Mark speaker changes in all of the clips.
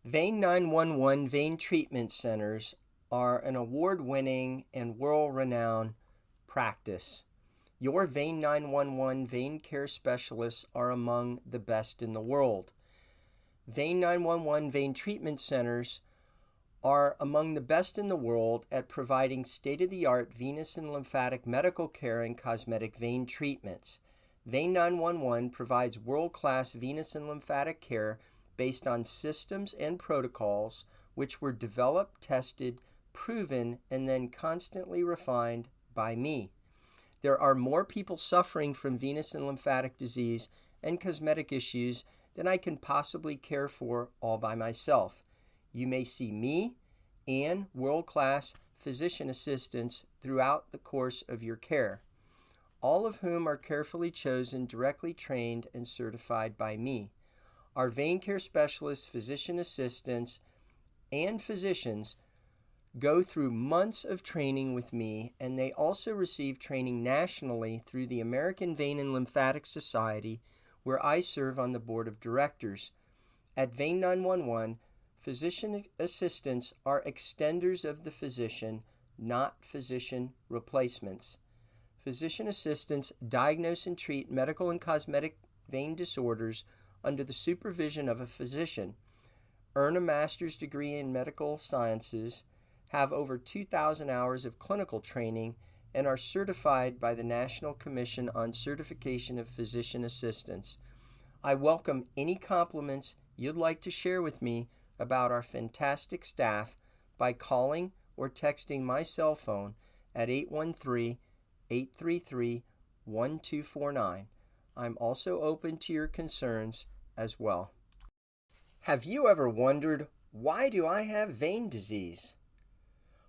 Speaker 1: Vein 911 vein treatment centers are an award-winning and world-renowned practice. Your Vein 911 vein care specialists are among the best in the world. Vein 911 vein treatment centers are among the best in the world at providing state-of-the-art venous and lymphatic medical care and cosmetic vein treatments. Vein 911 provides world-class venous and lymphatic care based on systems and protocols which were developed, tested, proven, and then constantly refined by me. There are more people suffering from venous and lymphatic disease and cosmetic issues than I can possibly care for all by myself. You may see me and world-class physician assistants throughout the course of your care, all of whom are carefully chosen, directly trained, and certified by me. Our vein care specialists, physician assistants, and physicians go through months of training with me, and they also receive training nationally through the American Vein and Lymphatic Society, where I serve on the board of directors. At Vein 911, physician assistants are extenders of the physician, not physician replacements. Physician assistants diagnose and treat medical and cosmetic vein disorders under the supervision of a physician, earn a master's degree in medical sciences, have over 2,000 hours of clinical training, and are certified by the National Commission on Certification of Physician Assistants. I welcome any compliments you'd like to share with me about our fantastic staff by calling or texting my cell phone at 813-833-1249. I'm also open to your concerns as well. Have you ever wondered, why do I have vein disease?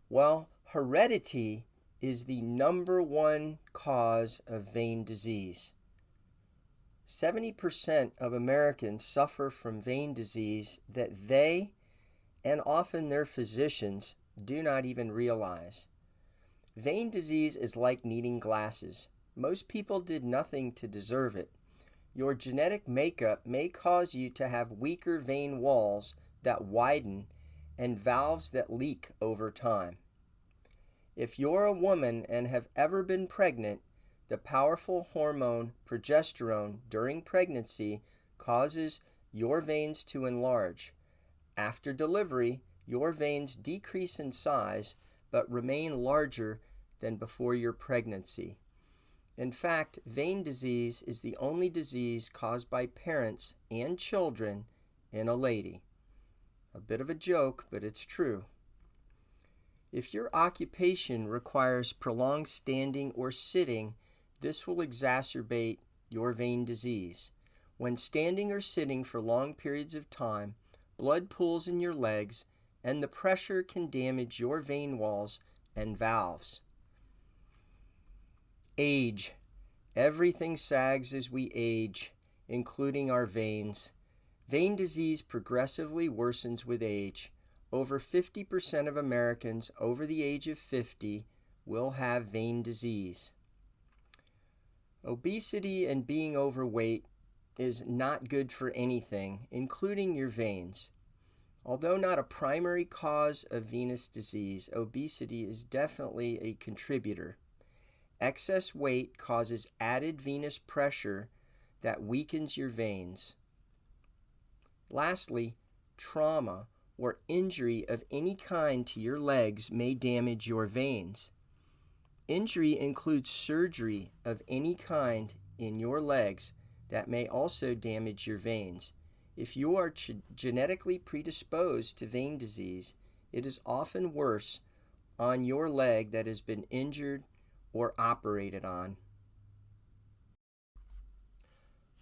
Speaker 1: Well, heredity is the number one cause of vein disease. 70% of Americans suffer from vein disease that they, and often their physicians, do not even realize. Vein disease is like needing glasses. Most people did nothing to deserve it. Your genetic makeup may cause you to have weaker vein walls that widen and valves that leak over time. If you're a woman and have ever been pregnant, the powerful hormone progesterone during pregnancy causes your veins to enlarge. After delivery, your veins decrease in size but remain larger than before your pregnancy. In fact, vein disease is the only disease caused by parents and children in a lady. A bit of a joke, but it's true. If your occupation requires prolonged standing or sitting, this will exacerbate your vein disease. When standing or sitting for long periods of time, blood pools in your legs, and the pressure can damage your vein walls and valves. Age. Everything sags as we age, including our veins. Vein disease progressively worsens with age. Over 50% of Americans over the age of 50 will have vein disease. Obesity and being overweight is not good for anything, including your veins. Although not a primary cause of venous disease, obesity is definitely a contributor. Excess weight causes added venous pressure that weakens your veins. Lastly, trauma or injury of any kind to your legs may damage your veins. Injury includes surgery of any kind in your legs that may also damage your veins. If you are genetically predisposed to vein disease, it is often worse on your leg that has been injured or operated on.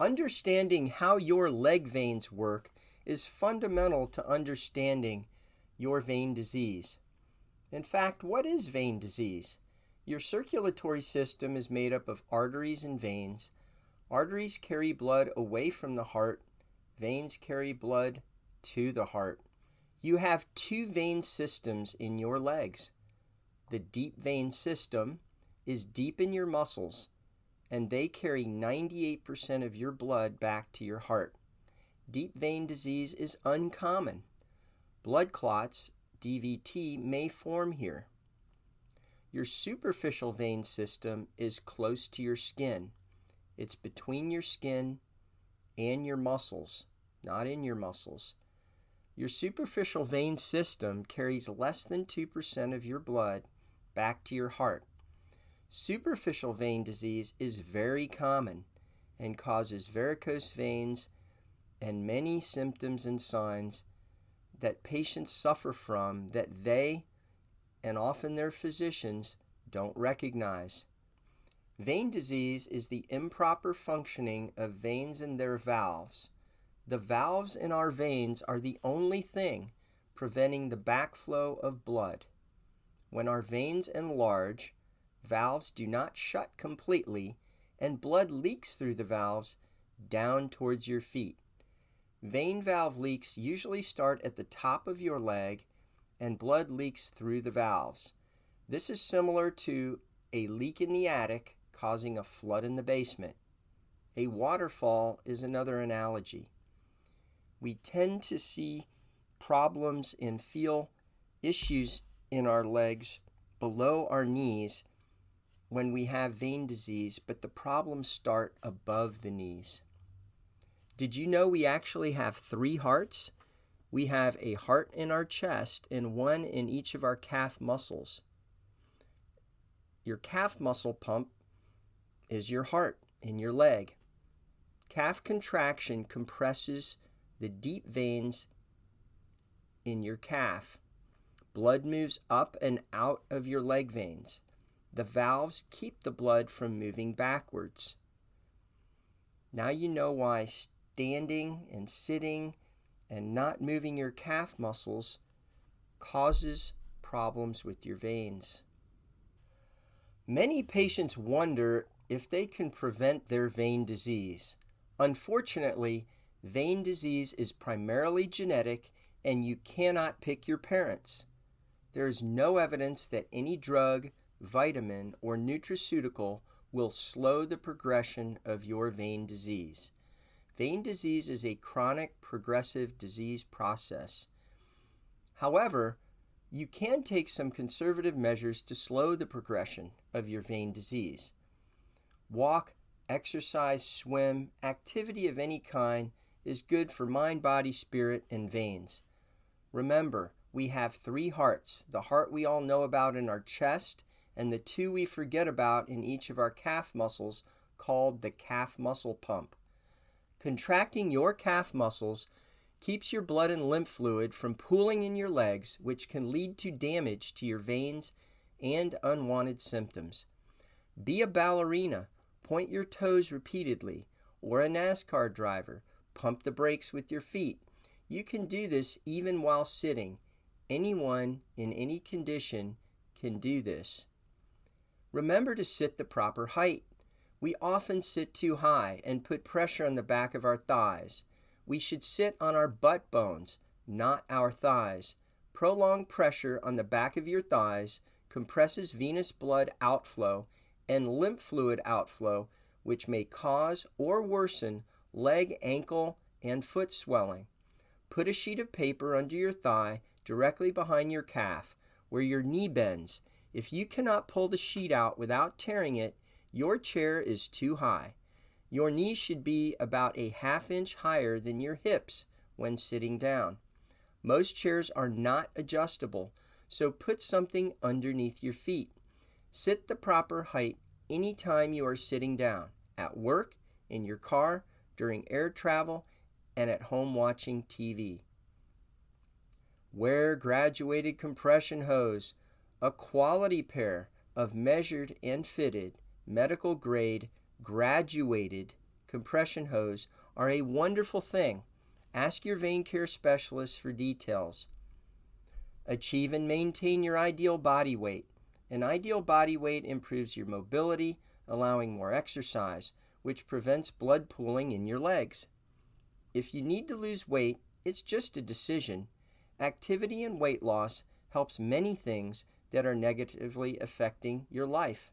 Speaker 1: Understanding how your leg veins work is fundamental to understanding your vein disease. In fact, what is vein disease? Your circulatory system is made up of arteries and veins. Arteries carry blood away from the heart. Veins carry blood to the heart. You have two vein systems in your legs. The deep vein system is deep in your muscles, and they carry 98% of your blood back to your heart. Deep vein disease is uncommon. Blood clots, DVT, may form here. Your superficial vein system is close to your skin. It's between your skin and your muscles, not in your muscles. Your superficial vein system carries less than 2% of your blood back to your heart. Superficial vein disease is very common and causes varicose veins and many symptoms and signs that patients suffer from that they, and often their physicians, don't recognize. Vein disease is the improper functioning of veins and their valves. The valves in our veins are the only thing preventing the backflow of blood. When our veins enlarge, valves do not shut completely, and blood leaks through the valves down towards your feet. Vein valve leaks usually start at the top of your leg, and blood leaks through the valves. This is similar to a leak in the attic causing a flood in the basement. A waterfall is another analogy. We tend to see problems and feel issues in our legs below our knees when we have vein disease, but the problems start above the knees. Did you know we actually have 3 hearts? We have a heart in our chest and one in each of our calf muscles. Your calf muscle pump is your heart in your leg. Calf contraction compresses the deep veins in your calf. Blood moves up and out of your leg veins. The valves keep the blood from moving backwards. Now you know why standing and sitting and not moving your calf muscles causes problems with your veins. Many patients wonder if they can prevent their vein disease. Unfortunately, vein disease is primarily genetic and you cannot pick your parents. There is no evidence that any drug, vitamin, or nutraceutical will slow the progression of your vein disease. Vein disease is a chronic progressive disease process. However, you can take some conservative measures to slow the progression of your vein disease. Walk, exercise, swim, activity of any kind is good for mind, body, spirit, and veins. Remember, we have 3 hearts, the heart we all know about in our chest, and the 2 we forget about in each of our calf muscles called the calf muscle pump. Contracting your calf muscles keeps your blood and lymph fluid from pooling in your legs, which can lead to damage to your veins and unwanted symptoms. Be a ballerina, point your toes repeatedly, or a NASCAR driver, pump the brakes with your feet. You can do this even while sitting. Anyone in any condition can do this. Remember to sit the proper height. We often sit too high and put pressure on the back of our thighs. We should sit on our butt bones, not our thighs. Prolonged pressure on the back of your thighs compresses venous blood outflow and lymph fluid outflow, which may cause or worsen leg, ankle, and foot swelling. Put a sheet of paper under your thigh directly behind your calf, where your knee bends. If you cannot pull the sheet out without tearing it, your chair is too high. Your knees should be about a ½ inch higher than your hips when sitting down. Most chairs are not adjustable, so put something underneath your feet. Sit the proper height anytime you are sitting down, at work, in your car, during air travel, and at home watching TV. Wear graduated compression hose. A quality pair of measured and fitted, medical grade, graduated compression hose are a wonderful thing. Ask your vein care specialist for details. Achieve and maintain your ideal body weight. An ideal body weight improves your mobility, allowing more exercise, which prevents blood pooling in your legs. If you need to lose weight, it's just a decision. Activity and weight loss helps many things that are negatively affecting your life.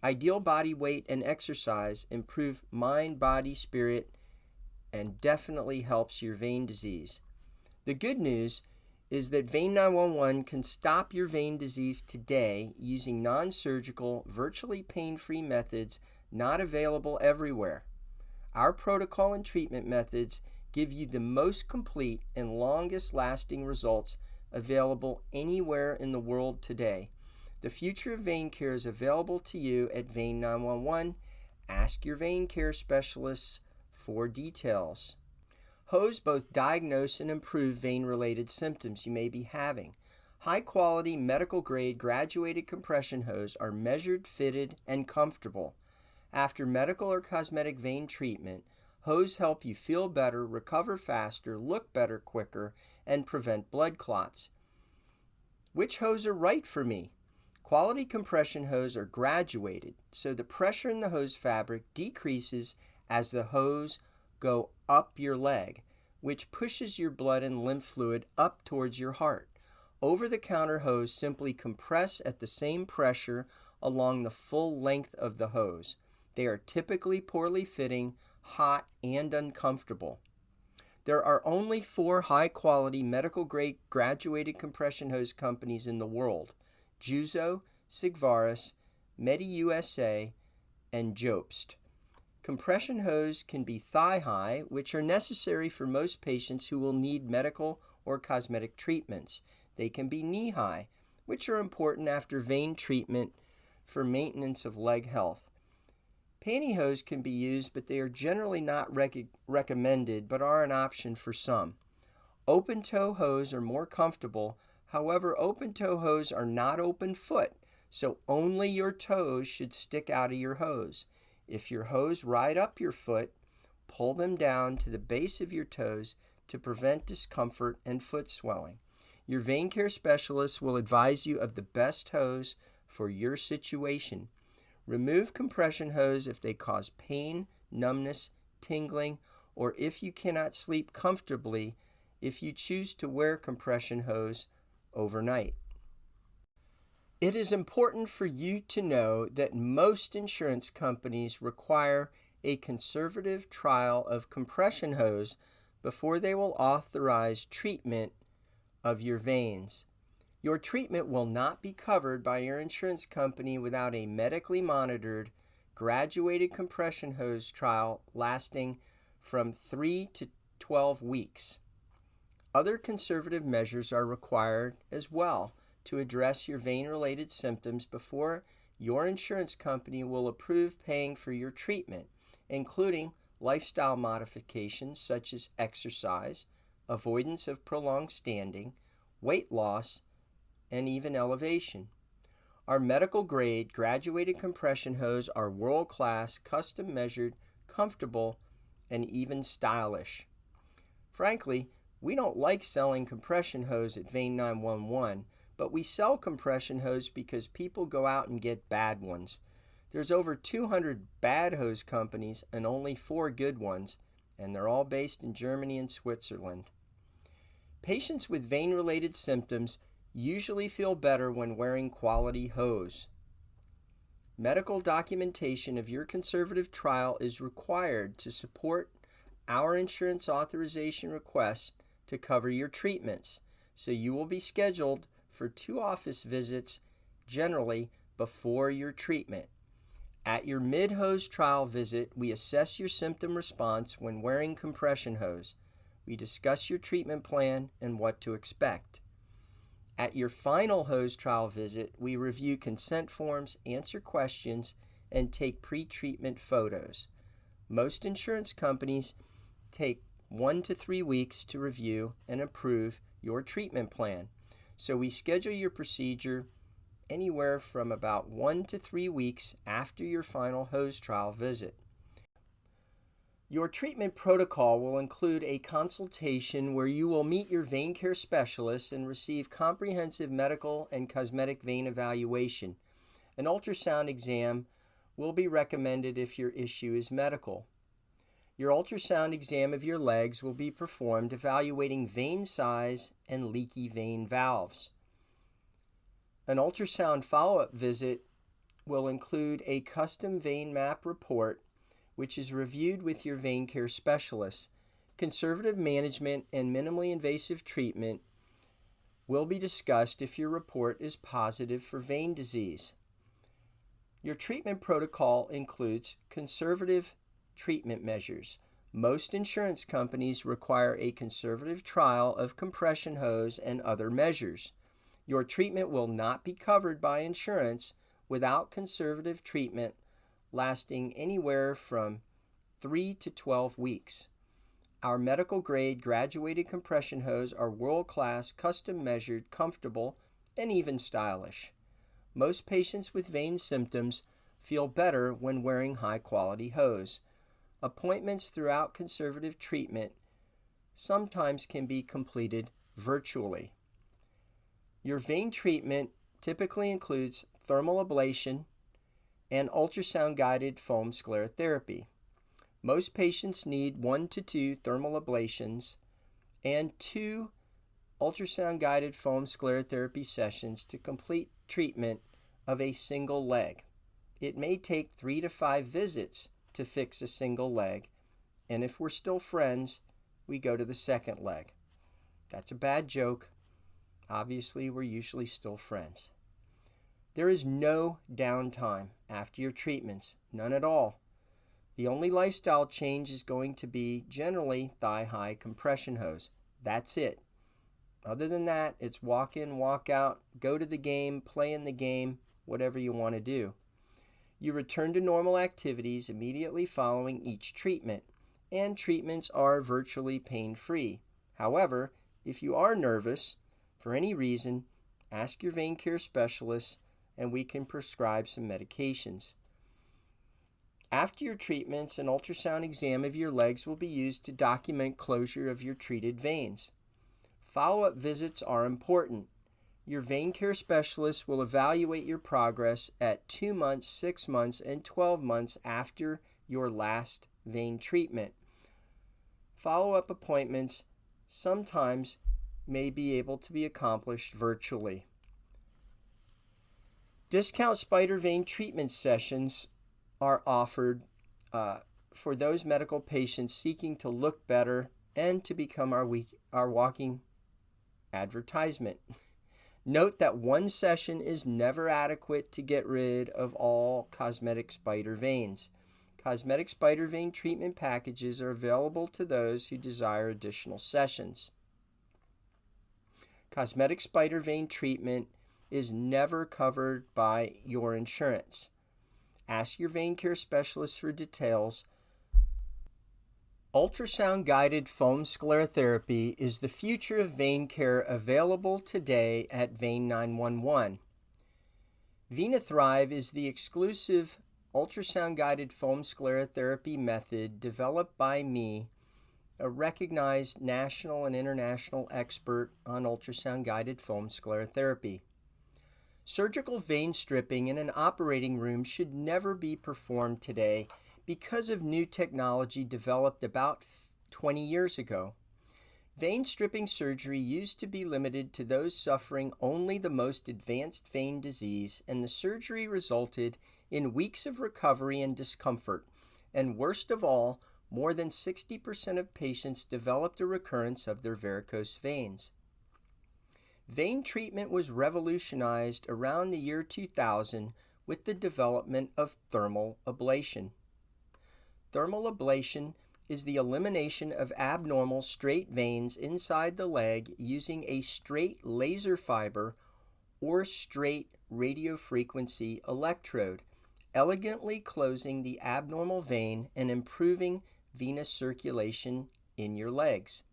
Speaker 1: Ideal body weight and exercise improve mind, body, spirit, and definitely helps your vein disease. The good news is that Vein 911 can stop your vein disease today using non-surgical, virtually pain-free methods not available everywhere. Our protocol and treatment methods give you the most complete and longest lasting results available anywhere in the world today. The future of vein care is available to you at Vein 911. Ask your vein care specialists for details. Hose both diagnose and improve vein-related symptoms you may be having. High-quality, medical-grade graduated compression hose are measured, fitted, and comfortable. After medical or cosmetic vein treatment, hose help you feel better, recover faster, look better quicker, and prevent blood clots. Which hose are right for me? Quality compression hose are graduated, so the pressure in the hose fabric decreases as the hose go up your leg, which pushes your blood and lymph fluid up towards your heart. Over-the-counter hose simply compress at the same pressure along the full length of the hose. They are typically poorly fitting, hot, and uncomfortable. There are only 4 high-quality medical-grade graduated compression hose companies in the world: Juzo, Sigvaris, MediUSA, and Jobst. Compression hose can be thigh-high, which are necessary for most patients who will need medical or cosmetic treatments. They can be knee-high, which are important after vein treatment for maintenance of leg health. Pantyhose can be used, but they are generally not recommended, but are an option for some. Open-toe hose are more comfortable. However, open-toe hose are not open foot, so only your toes should stick out of your hose. If your hose right up your foot, pull them down to the base of your toes to prevent discomfort and foot swelling. Your vein care specialist will advise you of the best hose for your situation. Remove compression hose if they cause pain, numbness, tingling, or if you cannot sleep comfortably if you choose to wear compression hose overnight. It is important for you to know that most insurance companies require a conservative trial of compression hose before they will authorize treatment of your veins. Your treatment will not be covered by your insurance company without a medically monitored, graduated compression hose trial lasting from 3 to 12 weeks. Other conservative measures are required as well to address your vein-related symptoms before your insurance company will approve paying for your treatment, including lifestyle modifications such as exercise, avoidance of prolonged standing, weight loss, and even elevation. Our medical-grade graduated compression hose are world-class, custom-measured, comfortable, and even stylish. Frankly, we don't like selling compression hose at Vein 911, but we sell compression hose because people go out and get bad ones. There's over 200 bad hose companies and only 4 good ones, and they're all based in Germany and Switzerland. Patients with vein-related symptoms usually feel better when wearing quality hose. Medical documentation of your conservative trial is required to support our insurance authorization request to cover your treatments, so you will be scheduled for 2 office visits generally before your treatment. At your mid-hose trial visit, we assess your symptom response when wearing compression hose. We discuss your treatment plan and what to expect. At your final hose trial visit, we review consent forms, answer questions, and take pre-treatment photos. Most insurance companies take 1 to 3 weeks to review and approve your treatment plan. So we schedule your procedure anywhere from about 1 to 3 weeks after your final hose trial visit. Your treatment protocol will include a consultation where you will meet your vein care specialist and receive comprehensive medical and cosmetic vein evaluation. An ultrasound exam will be recommended if your issue is medical. Your ultrasound exam of your legs will be performed evaluating vein size and leaky vein valves. An ultrasound follow-up visit will include a custom vein map report, which is reviewed with your vein care specialist. Conservative management and minimally invasive treatment will be discussed if your report is positive for vein disease. Your treatment protocol includes conservative treatment measures. Most insurance companies require a conservative trial of compression hose and other measures. Your treatment will not be covered by insurance without conservative treatment lasting anywhere from 3 to 12 weeks. Our medical grade graduated compression hose are world-class, custom measured, comfortable, and even stylish. Most patients with vein symptoms feel better when wearing high-quality hose. Appointments throughout conservative treatment sometimes can be completed virtually. Your vein treatment typically includes thermal ablation and ultrasound-guided foam sclerotherapy. Most patients need 1 to 2 thermal ablations and 2 ultrasound-guided foam sclerotherapy sessions to complete treatment of a single leg. It may take 3 to 5 visits to fix a single leg, and if we're still friends, we go to the second leg. That's a bad joke. Obviously, we're usually still friends. There is no downtime after your treatments, none at all. The only lifestyle change is going to be generally thigh-high compression hose. That's it. Other than that, it's walk in, walk out, go to the game, play in the game, whatever you want to do. You return to normal activities immediately following each treatment, and treatments are virtually pain-free. However, if you are nervous for any reason, ask your vein care specialist and we can prescribe some medications. After your treatments, an ultrasound exam of your legs will be used to document closure of your treated veins. Follow-up visits are important. Your vein care specialist will evaluate your progress at 2 months, 6 months, and 12 months after your last vein treatment. Follow-up appointments sometimes may be able to be accomplished virtually. Discount spider vein treatment sessions are offered for those medical patients seeking to look better and to become our walking advertisement. Note that one session is never adequate to get rid of all cosmetic spider veins. Cosmetic spider vein treatment packages are available to those who desire additional sessions. Cosmetic spider vein treatment is never covered by your insurance. Ask your vein care specialist for details. Ultrasound-guided foam sclerotherapy is the future of vein care available today at Vein 911. VenaThrive is the exclusive ultrasound-guided foam sclerotherapy method developed by me, a recognized national and international expert on ultrasound-guided foam sclerotherapy. Surgical vein stripping in an operating room should never be performed today because of new technology developed about 20 years ago. Vein stripping surgery used to be limited to those suffering only the most advanced vein disease, and the surgery resulted in weeks of recovery and discomfort. And worst of all, more than 60% of patients developed a recurrence of their varicose veins. Vein treatment was revolutionized around the year 2000 with the development of thermal ablation. Thermal ablation is the elimination of abnormal straight veins inside the leg using a straight laser fiber or straight radiofrequency electrode, elegantly closing the abnormal vein and improving venous circulation in your legs.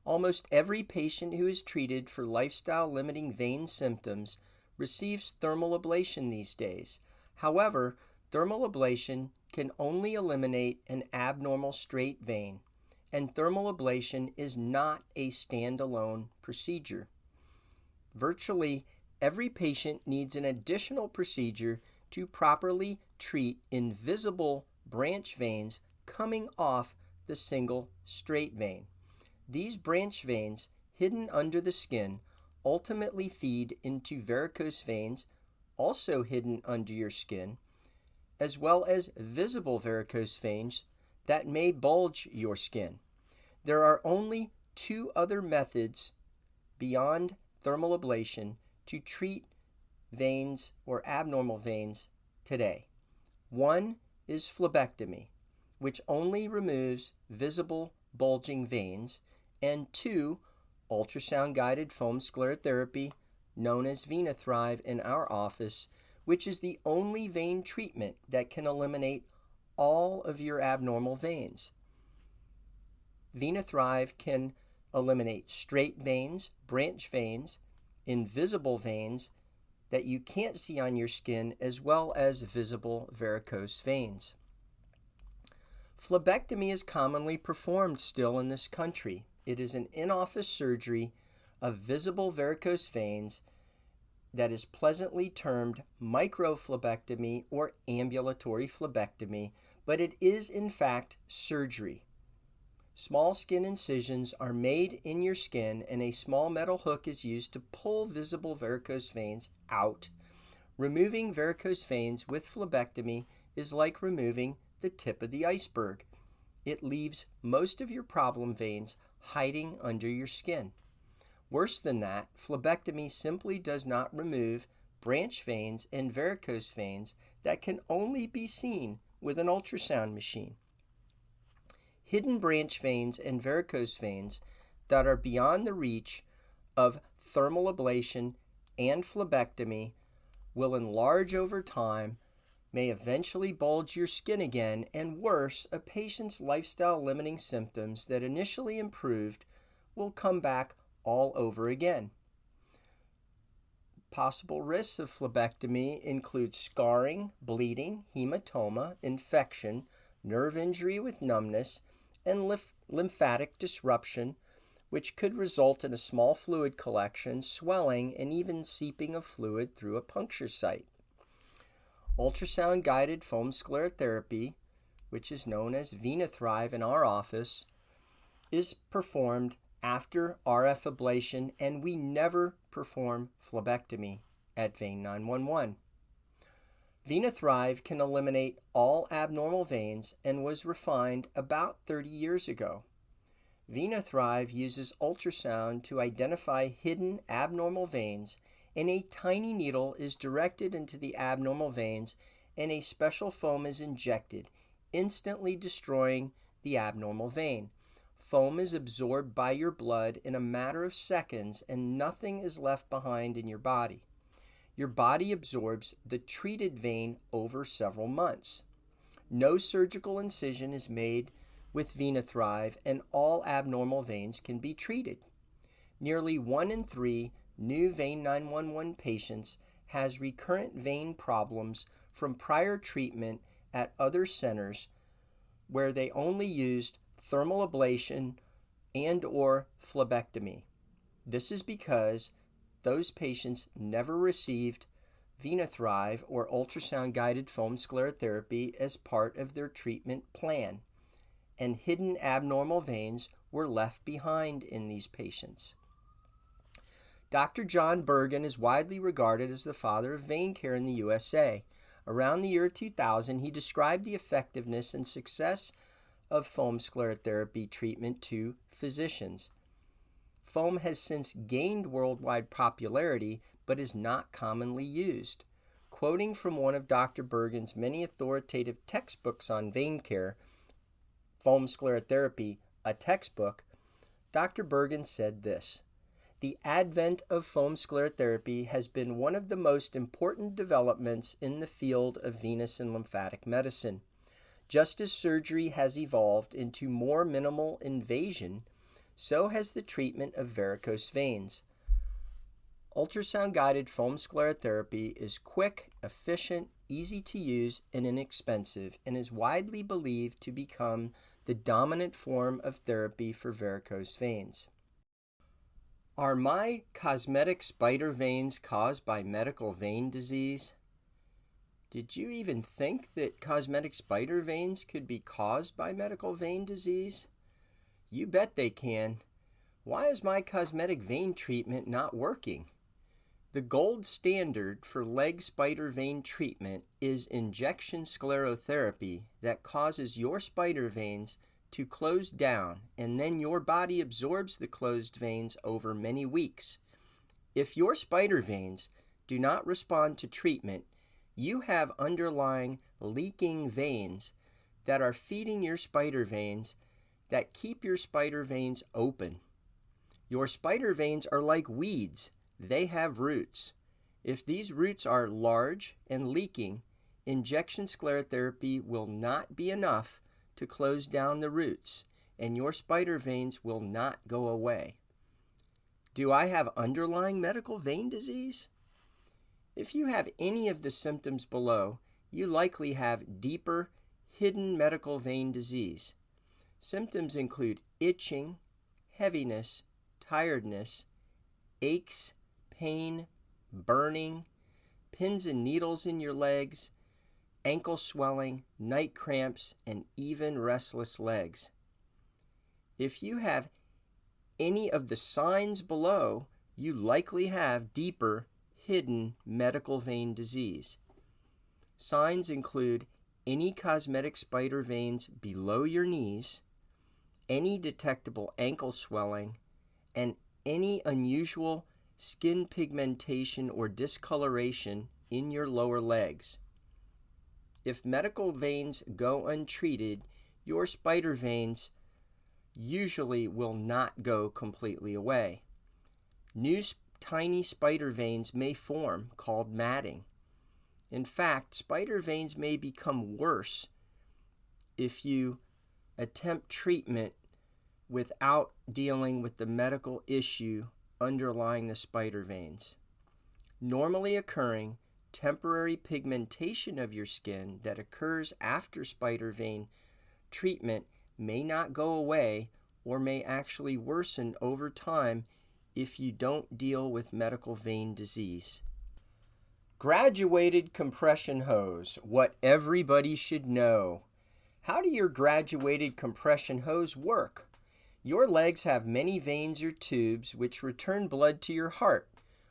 Speaker 1: Almost every patient who is treated for lifestyle-limiting vein symptoms receives thermal ablation these days. However, thermal ablation can only eliminate an abnormal straight vein, and thermal ablation is not a standalone procedure. Virtually every patient needs an additional procedure to properly treat invisible branch veins coming off the single straight vein. These branch veins, hidden under the skin, ultimately feed into varicose veins, also hidden under your skin, as well as visible varicose veins that may bulge your skin. There are only two other methods beyond thermal ablation to treat veins or abnormal veins today. One is phlebectomy, which only removes visible bulging veins, and two, ultrasound-guided foam sclerotherapy, known as VenaThrive in our office, which is the only vein treatment that can eliminate all of your abnormal veins. VenaThrive can eliminate straight veins, branch veins, invisible veins that you can't see on your skin, as well as visible varicose veins. Phlebectomy is commonly performed still in this country. It is an in-office surgery of visible varicose veins that is pleasantly termed microphlebectomy or ambulatory phlebectomy, but it is in fact surgery. Small skin incisions are made in your skin, and a small metal hook is used to pull visible varicose veins out. Removing varicose veins with phlebectomy is like removing the tip of the iceberg. It leaves most of your problem veins hiding under your skin. Worse than that, phlebectomy simply does not remove branch veins and varicose veins that can only be seen with an ultrasound machine. Hidden branch veins and varicose veins that are beyond the reach of thermal ablation and phlebectomy will enlarge over time, may eventually bulge your skin again, and worse, a patient's lifestyle-limiting symptoms that initially improved will come back all over again. Possible risks of phlebectomy include scarring, bleeding, hematoma, infection, nerve injury with numbness, and lymphatic disruption, which could result in a small fluid collection, swelling, and even seeping of fluid through a puncture site. Ultrasound-guided foam sclerotherapy, which is known as VenaThrive in our office, is performed after RF ablation, and we never perform phlebectomy at Vein 911. VenaThrive can eliminate all abnormal veins and was refined about 30 years ago. VenaThrive uses ultrasound to identify hidden abnormal veins, and a tiny needle is directed into the abnormal veins, and a special foam is injected, instantly destroying the abnormal vein. Foam is absorbed by your blood in a matter of seconds, and nothing is left behind in your body. Your body absorbs the treated vein over several months. No surgical incision is made with VenaThrive, and all abnormal veins can be treated. Nearly 1 in 3 new Vein 911 patients has recurrent vein problems from prior treatment at other centers where they only used thermal ablation and/or phlebectomy. This is because those patients never received VenaThrive or ultrasound-guided foam sclerotherapy as part of their treatment plan, and hidden abnormal veins were left behind in these patients. Dr. John Bergen is widely regarded as the father of vein care in the USA. Around the year 2000, he described the effectiveness and success of foam sclerotherapy treatment to physicians. Foam has since gained worldwide popularity, but is not commonly used. Quoting from one of Dr. Bergen's many authoritative textbooks on vein care, Foam Sclerotherapy, a textbook, Dr. Bergen said this: "The advent of foam sclerotherapy has been one of the most important developments in the field of venous and lymphatic medicine. Just as surgery has evolved into more minimal invasion, so has the treatment of varicose veins. Ultrasound-guided foam sclerotherapy is quick, efficient, easy to use, and inexpensive, and is widely believed to become the dominant form of therapy for varicose veins." Are my cosmetic spider veins caused by medical vein disease? Did you even think that cosmetic spider veins could be caused by medical vein disease? You bet they can. Why is my cosmetic vein treatment not working? The gold standard for leg spider vein treatment is injection sclerotherapy that causes your spider veins to close down, and then your body absorbs the closed veins over many weeks. If your spider veins do not respond to treatment, you have underlying leaking veins that are feeding your spider veins that keep your spider veins open. Your spider veins are like weeds. They have roots. If these roots are large and leaking, injection sclerotherapy will not be enough to close down the roots, and your spider veins will not go away. Do I have underlying medical vein disease? If you have any of the symptoms below, you likely have deeper, hidden medical vein disease. Symptoms include itching, heaviness, tiredness, aches, pain, burning, pins and needles in your legs, ankle swelling, night cramps, and even restless legs. If you have any of the signs below, you likely have deeper, hidden medical vein disease. Signs include any cosmetic spider veins below your knees, any detectable ankle swelling, and any unusual skin pigmentation or discoloration in your lower legs. If medical veins go untreated, your spider veins usually will not go completely away. New tiny spider veins may form, called matting. In fact, spider veins may become worse if you attempt treatment without dealing with the medical issue underlying the spider veins. Normally occurring temporary pigmentation of your skin that occurs after spider vein treatment may not go away or may actually worsen over time if you don't deal with medical vein disease. Graduated compression hose, what everybody should know. How do your graduated compression hose work? Your legs have many veins or tubes which return blood to your heart.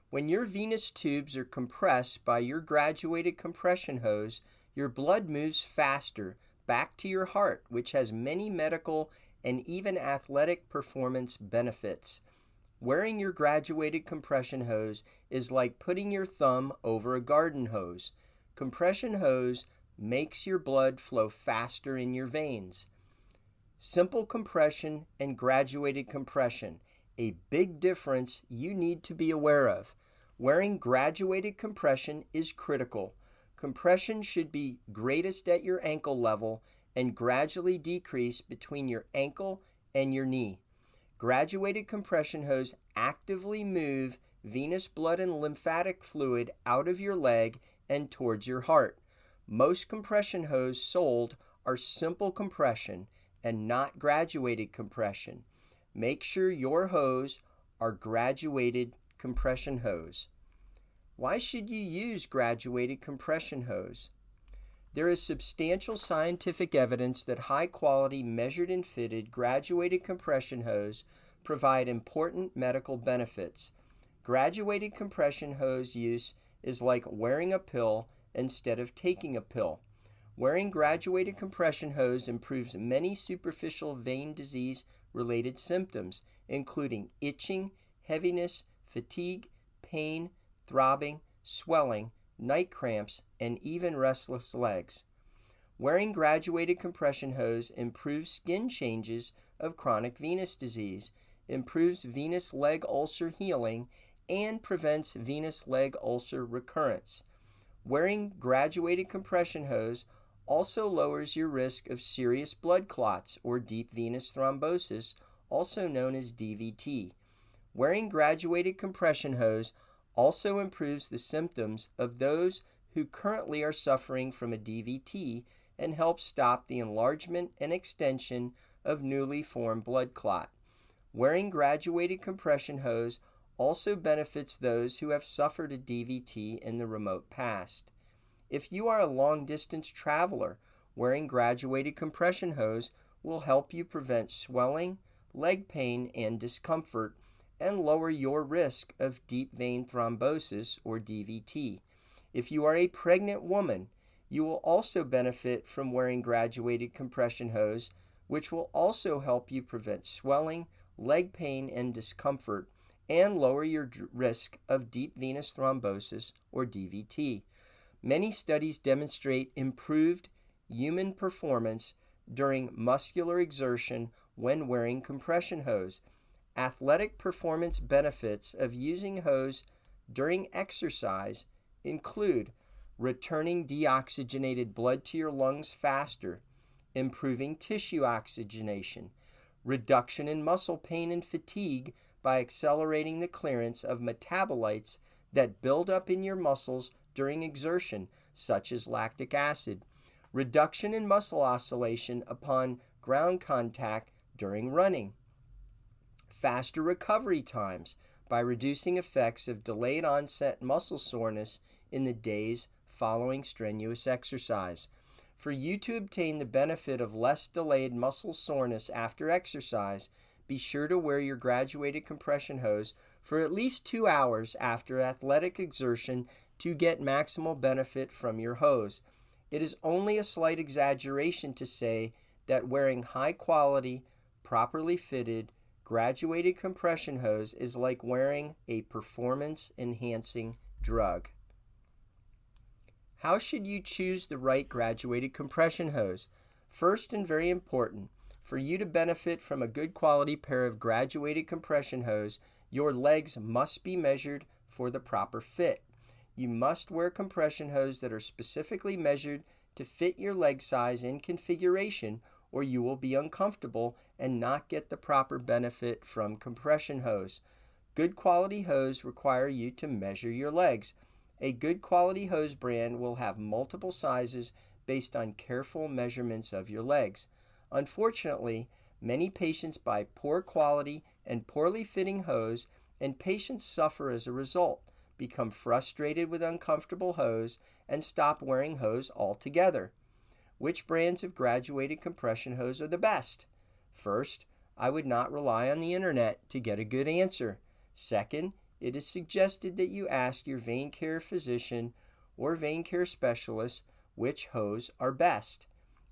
Speaker 1: When your venous tubes are compressed by your graduated compression hose, your blood moves faster back to your heart, which has many medical and even athletic performance benefits. Wearing your graduated compression hose is like putting your thumb over a garden hose. Compression hose makes your blood flow faster in your veins. Simple compression and graduated compression, a big difference you need to be aware of. Wearing graduated compression is critical. Compression should be greatest at your ankle level and gradually decrease between your ankle and your knee. Graduated compression hose actively move venous blood and lymphatic fluid out of your leg and towards your heart. Most compression hose sold are simple compression and not graduated compression. Make sure your hose are graduated compression hose. Why should you use graduated compression hose? There is substantial scientific evidence that high-quality measured and fitted graduated compression hose provide important medical benefits. Graduated compression hose use is like wearing a pill instead of taking a pill. Wearing graduated compression hose improves many superficial vein disease-related symptoms, including itching, heaviness, fatigue, pain, throbbing, swelling, night cramps, and even restless legs. Wearing graduated compression hose improves skin changes of chronic venous disease, improves venous leg ulcer healing, and prevents venous leg ulcer recurrence. Wearing graduated compression hose also lowers your risk of serious blood clots or deep venous thrombosis, also known as DVT. Wearing graduated compression hose also improves the symptoms of those who currently are suffering from a DVT and helps stop the enlargement and extension of newly formed blood clot. Wearing graduated compression hose also benefits those who have suffered a DVT in the remote past. If you are a long-distance traveler, wearing graduated compression hose will help you prevent swelling, leg pain, and discomfort, and lower your risk of deep vein thrombosis or DVT. If you are a pregnant woman, you will also benefit from wearing graduated compression hose which will also help you prevent swelling, leg pain, and discomfort, and lower your risk of deep venous thrombosis or DVT. Many studies demonstrate improved human performance during muscular exertion when wearing compression hose. Athletic performance benefits of using hose during exercise include returning deoxygenated blood to your lungs faster, improving tissue oxygenation, reduction in muscle pain and fatigue by accelerating the clearance of metabolites that build up in your muscles during exertion, such as lactic acid, reduction in muscle oscillation upon ground contact during running, faster recovery times by reducing effects of delayed onset muscle soreness in the days following strenuous exercise. For you to obtain the benefit of less delayed muscle soreness after exercise, be sure to wear your graduated compression hose for at least 2 hours after athletic exertion to get maximal benefit from your hose. It is only a slight exaggeration to say that wearing high quality, properly fitted, graduated compression hose is like wearing a performance enhancing drug. How should you choose the right graduated compression hose? First, and very important, for you to benefit from a good quality pair of graduated compression hose, your legs must be measured for the proper fit. You must wear compression hose that are specifically measured to fit your leg size and configuration, or you will be uncomfortable and not get the proper benefit from compression hose. Good quality hose require you to measure your legs. A good quality hose brand will have multiple sizes based on careful measurements of your legs. Unfortunately, many patients buy poor quality and poorly fitting hose, and patients suffer as a result, become frustrated with uncomfortable hose, and stop wearing hose altogether. Which brands of graduated compression hose are the best? First, I would not rely on the internet to get a good answer. Second, it is suggested that you ask your vein care physician or vein care specialist which hose are best.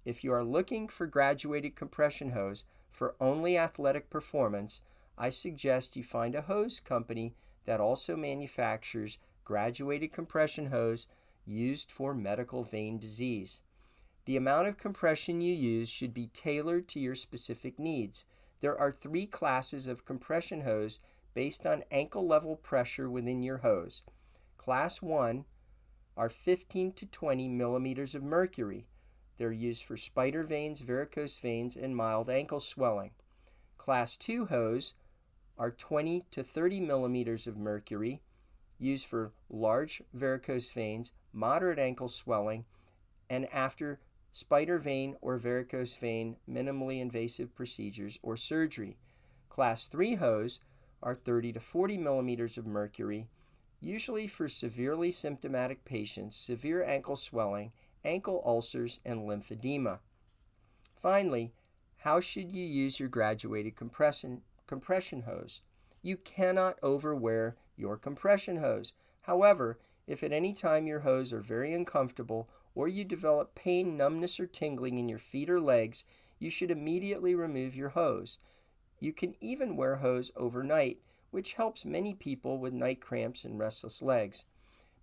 Speaker 1: If you are looking for graduated compression hose for only athletic performance, I suggest you find a hose company that also manufactures graduated compression hose used for medical vein disease. The amount of compression you use should be tailored to your specific needs. There are 3 classes of compression hose based on ankle level pressure within your hose. Class 1 are 15 to 20 millimeters of mercury. They're used for spider veins, varicose veins, and mild ankle swelling. Class 2 hose are 20 to 30 millimeters of mercury, used for large varicose veins, moderate ankle swelling, and after spider vein or varicose vein minimally invasive procedures or surgery. Class 3 hose are 30 to 40 millimeters of mercury, usually for severely symptomatic patients, severe ankle swelling, ankle ulcers, and lymphedema. Finally, how should you use your graduated compression hose? You cannot overwear your compression hose. However, if at any time your hose are very uncomfortable or you develop pain, numbness, or tingling in your feet or legs, you should immediately remove your hose. You can even wear hose overnight, which helps many people with night cramps and restless legs.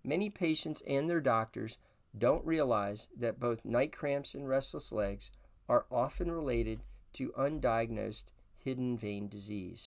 Speaker 1: Many patients and their doctors don't realize that both night cramps and restless legs are often related to undiagnosed hidden vein disease.